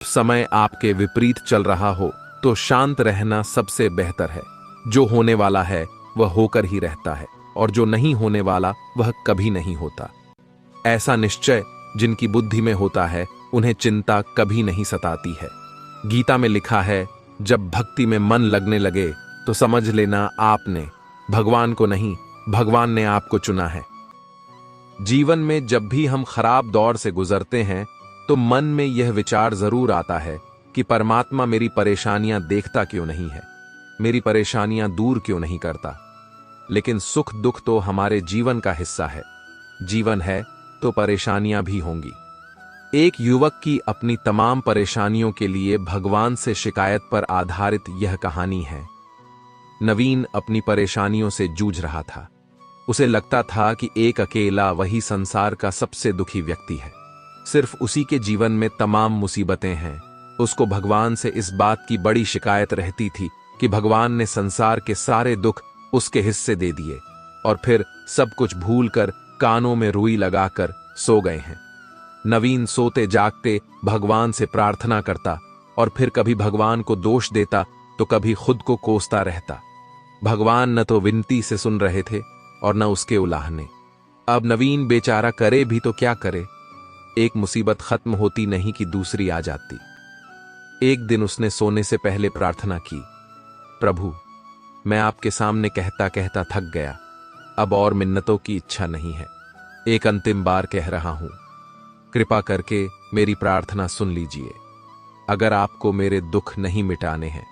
समय आपके विपरीत चल रहा हो तो शांत रहना सबसे बेहतर है। जो होने वाला है वह होकर ही रहता है और जो नहीं होने वाला वह कभी नहीं होता। ऐसा निश्चय जिनकी बुद्धि में होता है उन्हें चिंता कभी नहीं सताती है। गीता में लिखा है, जब भक्ति में मन लगने लगे तो समझ लेना आपने भगवान को नहीं, भगवान ने आपको चुना है। जीवन में जब भी हम खराब दौर से गुजरते हैं तो मन में यह विचार जरूर आता है कि परमात्मा मेरी परेशानियां देखता क्यों नहीं है, मेरी परेशानियां दूर क्यों नहीं करता। लेकिन सुख दुख तो हमारे जीवन का हिस्सा है। जीवन है तो परेशानियां भी होंगी। एक युवक की अपनी तमाम परेशानियों के लिए भगवान से शिकायत पर आधारित यह कहानी है। नवीन अपनी परेशानियों से जूझ रहा था। उसे लगता था कि एक अकेला वही संसार का सबसे दुखी व्यक्ति है। सिर्फ उसी के जीवन में तमाम मुसीबतें हैं। उसको भगवान से इस बात की बड़ी शिकायत रहती थी कि भगवान ने संसार के सारे दुख उसके हिस्से दे दिए और फिर सब कुछ भूलकर कानों में रुई लगाकर सो गए हैं। नवीन सोते जागते भगवान से प्रार्थना करता और फिर कभी भगवान को दोष देता तो कभी खुद को कोसता रहता। भगवान न तो विनती से सुन रहे थे और न उसके उलाहने। अब नवीन बेचारा करे भी तो क्या करे। एक मुसीबत खत्म होती नहीं कि दूसरी आ जाती। एक दिन उसने सोने से पहले प्रार्थना की, प्रभु मैं आपके सामने कहता कहता थक गया, अब और मिन्नतों की इच्छा नहीं है। एक अंतिम बार कह रहा हूं, कृपा करके मेरी प्रार्थना सुन लीजिए। अगर आपको मेरे दुख नहीं मिटाने हैं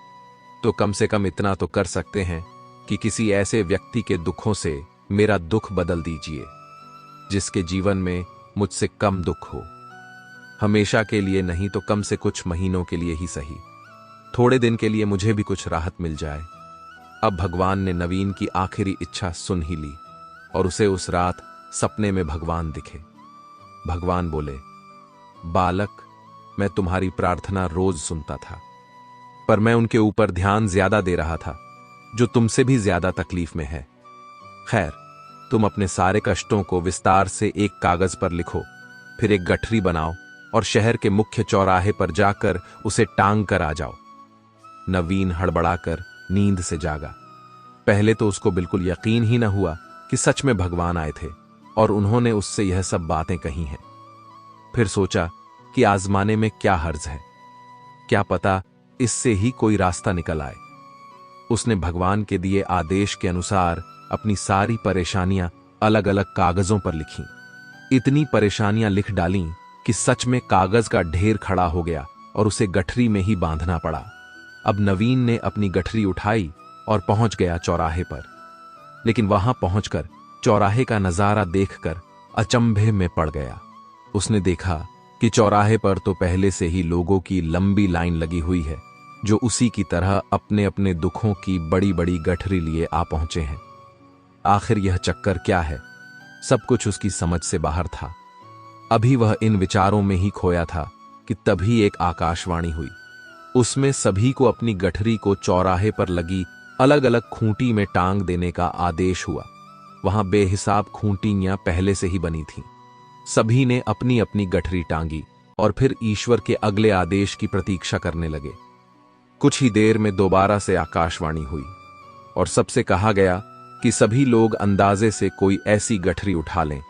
तो कम से कम इतना तो कर सकते हैं कि किसी ऐसे व्यक्ति के दुखों से मेरा दुख बदल दीजिए जिसके जीवन में मुझसे कम दुख हो। हमेशा के लिए नहीं तो कम से कुछ महीनों के लिए ही सही। थोड़े दिन के लिए मुझे भी कुछ राहत मिल जाए। अब भगवान ने नवीन की आखिरी इच्छा सुन ही ली और उसे उस रात सपने में भगवान दिखे। भगवान बोले, बालक मैं तुम्हारी प्रार्थना रोज सुनता था, पर मैं उनके ऊपर ध्यान ज्यादा दे रहा था जो तुमसे भी ज्यादा तकलीफ में है। खैर, तुम अपने सारे कष्टों को विस्तार से एक कागज पर लिखो, फिर एक गठरी बनाओ और शहर के मुख्य चौराहे पर जाकर उसे टांग कर आ जाओ। नवीन हड़बड़ाकर नींद से जागा। पहले तो उसको बिल्कुल यकीन ही न हुआ कि सच में भगवान आए थे और उन्होंने उससे यह सब बातें कही हैं। फिर सोचा कि आजमाने में क्या हर्ज है, क्या पता इससे ही कोई रास्ता निकल आए। उसने भगवान के दिए आदेश के अनुसार अपनी सारी परेशानियां अलग अलग कागजों पर लिखीं। इतनी परेशानियां लिख डालीं कि सच में कागज का ढेर खड़ा हो गया और उसे गठरी में ही बांधना पड़ा। अब नवीन ने अपनी गठरी उठाई और पहुंच गया चौराहे पर। लेकिन वहां पहुंचकर चौराहे का नजारा देखकर अचंभे में पड़ गया। उसने देखा कि चौराहे पर तो पहले से ही लोगों की लंबी लाइन लगी हुई है जो उसी की तरह अपने अपने दुखों की बड़ी बड़ी गठरी लिए आ पहुंचे हैं। आखिर यह चक्कर क्या है? सब कुछ उसकी समझ से बाहर था। अभी वह इन विचारों में ही खोया था कि तभी एक आकाशवाणी हुई। उसमें सभी को अपनी गठरी को चौराहे पर लगी अलग अलग खूंटी में टांग देने का आदेश हुआ। वहां बेहिसाब खूंटियां पहले से ही बनी थीं। सभी ने अपनी अपनी गठरी टांगी और फिर ईश्वर के अगले आदेश की प्रतीक्षा करने लगे। कुछ ही देर में दोबारा से आकाशवाणी हुई और सबसे कहा गया कि सभी लोग अंदाजे से कोई ऐसी गठरी उठा लें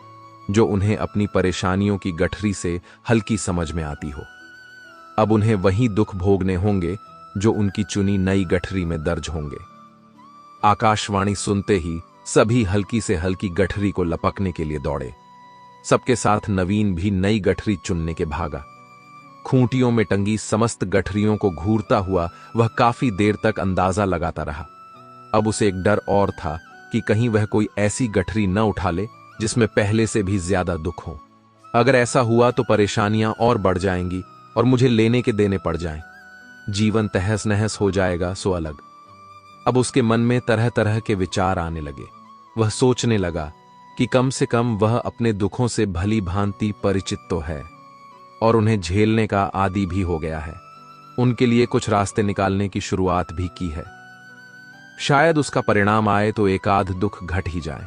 जो उन्हें अपनी परेशानियों की गठरी से हल्की समझ में आती हो। अब उन्हें वही दुख भोगने होंगे जो उनकी चुनी नई गठरी में दर्ज होंगे। आकाशवाणी सुनते ही सभी हल्की से हल्की गठरी को लपकने के लिए दौड़े। सबके साथ नवीन भी नई गठरी चुनने के भागा। खूंटियों में टंगी समस्त गठरियों को घूरता हुआ वह काफी देर तक अंदाजा लगाता रहा। अब उसे एक डर और था कि कहीं वह कोई ऐसी गठरी न उठा ले जिसमें पहले से भी ज्यादा दुख हो। अगर ऐसा हुआ तो परेशानियां और बढ़ जाएंगी और मुझे लेने के देने पड़ जाएं। जीवन तहस नहस हो जाएगा सो अलग। अब उसके मन में तरह तरह के विचार आने लगे। वह सोचने लगा कि कम से कम वह अपने दुखों से भली भांति परिचित तो है और उन्हें झेलने का आदी भी हो गया है। उनके लिए कुछ रास्ते निकालने की शुरुआत भी की है। शायद उसका परिणाम आए तो एक आध दुख घट ही जाए।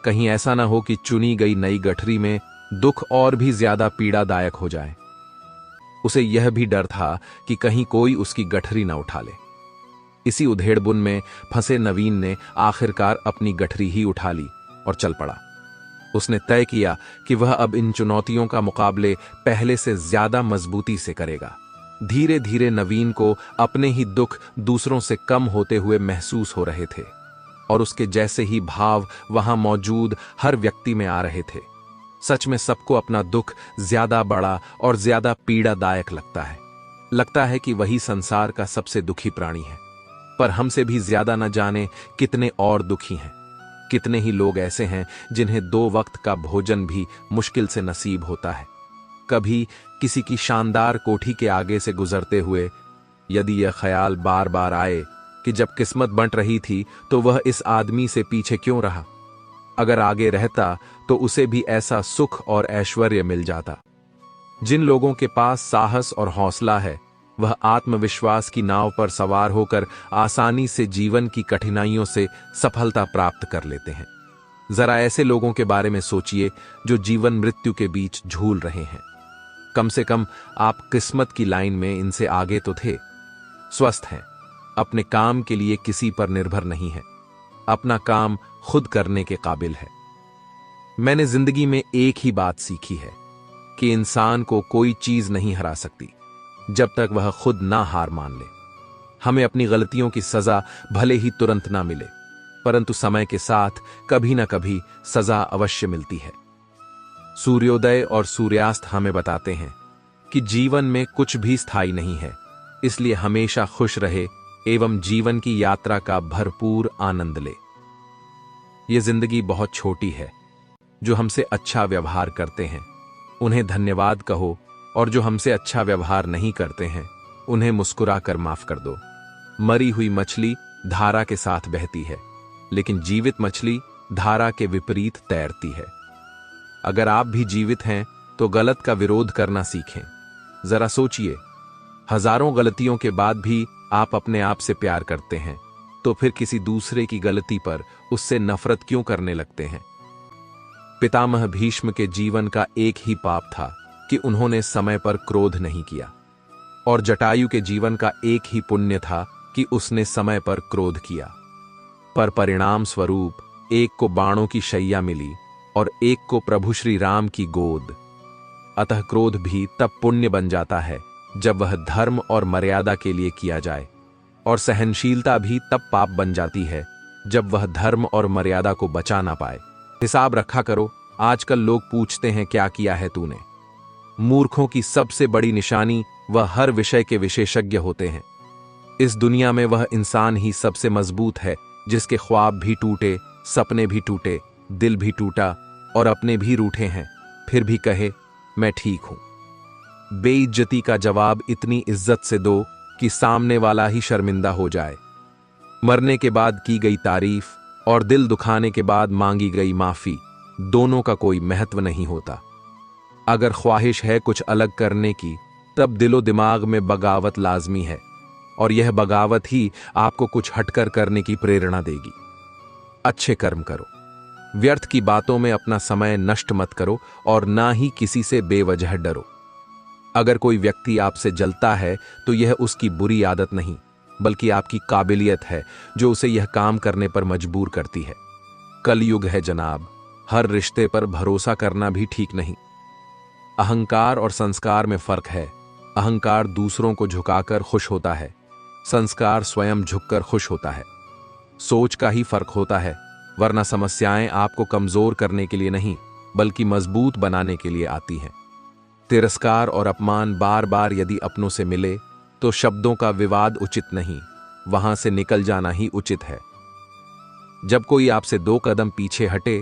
कहीं ऐसा ना हो कि चुनी गई नई गठरी में दुख और भी ज्यादा पीड़ादायक हो जाए। उसे यह भी डर था कि कहीं कोई उसकी गठरी न उठा ले। इसी उधेड़बुन में फंसे नवीन ने आखिरकार अपनी गठरी ही उठा ली और चल पड़ा। उसने तय किया कि वह अब इन चुनौतियों का मुकाबले पहले से ज्यादा मजबूती से करेगा। धीरे धीरे नवीन को अपने ही दुख दूसरों से कम होते हुए महसूस हो रहे थे और उसके जैसे ही भाव वहां मौजूद हर व्यक्ति में आ रहे थे। सच में सबको अपना दुख ज्यादा बड़ा और ज्यादा पीड़ादायक लगता है कि वही संसार का सबसे दुखी प्राणी है। पर हमसे भी ज्यादा न जाने कितने और दुखी हैं। कितने ही लोग ऐसे हैं जिन्हें 2 वक्त का भोजन भी मुश्किल से नसीब होता है। कभी किसी की शानदार कोठी के आगे से गुजरते हुए यदि यह ख्याल बार बार आए कि जब किस्मत बंट रही थी तो वह इस आदमी से पीछे क्यों रहा, अगर आगे रहता तो उसे भी ऐसा सुख और ऐश्वर्य मिल जाता। जिन लोगों के पास साहस और हौसला है वह आत्मविश्वास की नाव पर सवार होकर आसानी से जीवन की कठिनाइयों से सफलता प्राप्त कर लेते हैं। जरा ऐसे लोगों के बारे में सोचिए जो जीवन मृत्यु के बीच झूल रहे हैं। कम से कम आप किस्मत की लाइन में इनसे आगे तो थे। स्वस्थ हैं, अपने काम के लिए किसी पर निर्भर नहीं है, अपना काम खुद करने के काबिल है। मैंने जिंदगी में एक ही बात सीखी है कि इंसान को कोई चीज नहीं हरा सकती जब तक वह खुद ना हार मान ले। हमें अपनी गलतियों की सजा भले ही तुरंत ना मिले, परंतु समय के साथ कभी ना कभी सजा अवश्य मिलती है। सूर्योदय और सूर्यास्त हमें बताते हैं कि जीवन में कुछ भी स्थायी नहीं है, इसलिए हमेशा खुश रहे एवं जीवन की यात्रा का भरपूर आनंद ले। ये जिंदगी बहुत छोटी है। जो हमसे अच्छा व्यवहार करते हैं उन्हें धन्यवाद कहो, और जो हमसे अच्छा व्यवहार नहीं करते हैं उन्हें मुस्कुरा कर माफ कर दो। मरी हुई मछली धारा के साथ बहती है, लेकिन जीवित मछली धारा के विपरीत तैरती है। अगर आप भी जीवित हैं तो गलत का विरोध करना सीखें। जरा सोचिए, हजारों गलतियों के बाद भी आप अपने आप से प्यार करते हैं, तो फिर किसी दूसरे की गलती पर उससे नफरत क्यों करने लगते हैं? पितामह भीष्म के जीवन का एक ही पाप था कि उन्होंने समय पर क्रोध नहीं किया, और जटायु के जीवन का एक ही पुण्य था कि उसने समय पर क्रोध किया। पर परिणाम स्वरूप एक को बाणों की शैया मिली और एक को प्रभु श्री राम की गोद। अतः क्रोध भी तब पुण्य बन जाता है जब वह धर्म और मर्यादा के लिए किया जाए, और सहनशीलता भी तब पाप बन जाती है जब वह धर्म और मर्यादा को बचा ना पाए। हिसाब रखा करो। आजकल लोग पूछते हैं क्या किया है तूने। मूर्खों की सबसे बड़ी निशानी वह हर विषय के विशेषज्ञ होते हैं। इस दुनिया में वह इंसान ही सबसे मजबूत है जिसके ख्वाब भी टूटे, सपने भी टूटे, दिल भी टूटा और अपने भी रूठे हैं, फिर भी कहे मैं ठीक हूं। बेइज्जती का जवाब इतनी इज्जत से दो कि सामने वाला ही शर्मिंदा हो जाए। मरने के बाद की गई तारीफ और दिल दुखाने के बाद मांगी गई माफी, दोनों का कोई महत्व नहीं होता। अगर ख्वाहिश है कुछ अलग करने की, तब दिलो दिमाग में बगावत लाजमी है, और यह बगावत ही आपको कुछ हटकर करने की प्रेरणा देगी। अच्छे कर्म करो, व्यर्थ की बातों में अपना समय नष्ट मत करो, और ना ही किसी से बेवजह डरो। अगर कोई व्यक्ति आपसे जलता है तो यह उसकी बुरी आदत नहीं, बल्कि आपकी काबिलियत है जो उसे यह काम करने पर मजबूर करती है। कलयुग है जनाब, हर रिश्ते पर भरोसा करना भी ठीक नहीं। अहंकार और संस्कार में फर्क है। अहंकार दूसरों को झुकाकर खुश होता है, संस्कार स्वयं झुककर खुश होता है। सोच का ही फर्क होता है, वरना समस्याएं आपको कमजोर करने के लिए नहीं बल्कि मजबूत बनाने के लिए आती हैं। तिरस्कार और अपमान बार बार यदि अपनों से मिले तो शब्दों का विवाद उचित नहीं, वहां से निकल जाना ही उचित है। जब कोई आपसे 2 कदम पीछे हटे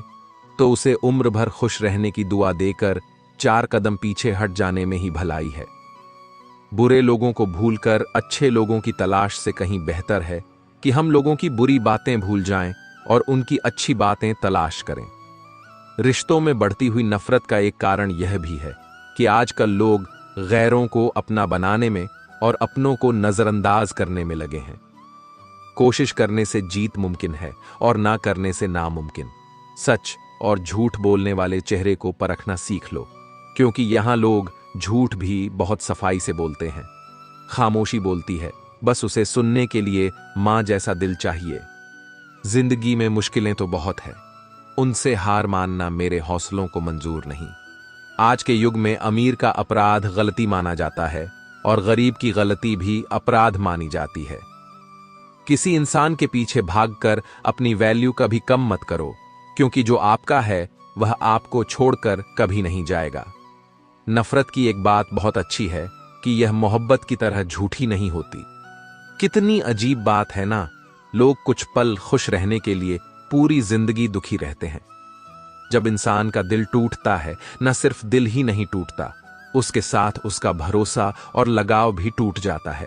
तो उसे उम्र भर खुश रहने की दुआ देकर 4 कदम पीछे हट जाने में ही भलाई है। बुरे लोगों को भूलकर अच्छे लोगों की तलाश से कहीं बेहतर है कि हम लोगों की बुरी बातें भूल जाएं और उनकी अच्छी बातें तलाश करें। रिश्तों में बढ़ती हुई नफरत का एक कारण यह भी है कि आजकल लोग गैरों को अपना बनाने में और अपनों को नजरअंदाज करने में लगे हैं। कोशिश करने से जीत मुमकिन है और ना करने से नामुमकिन। सच और झूठ बोलने वाले चेहरे को परखना सीख लो, क्योंकि यहां लोग झूठ भी बहुत सफाई से बोलते हैं। खामोशी बोलती है, बस उसे सुनने के लिए मां जैसा दिल चाहिए। जिंदगी में मुश्किलें तो बहुत है, उनसे हार मानना मेरे हौसलों को मंजूर नहीं। आज के युग में अमीर का अपराध गलती माना जाता है और गरीब की गलती भी अपराध मानी जाती है। किसी इंसान के पीछे भागकर अपनी वैल्यू कभी कम मत करो, क्योंकि जो आपका है वह आपको छोड़कर कभी नहीं जाएगा। नफरत की एक बात बहुत अच्छी है कि यह मोहब्बत की तरह झूठी नहीं होती। कितनी अजीब बात है ना, लोग कुछ पल खुश रहने के लिए पूरी जिंदगी दुखी रहते हैं। जब इंसान का दिल टूटता है, न सिर्फ दिल ही नहीं टूटता, उसके साथ उसका भरोसा और लगाव भी टूट जाता है।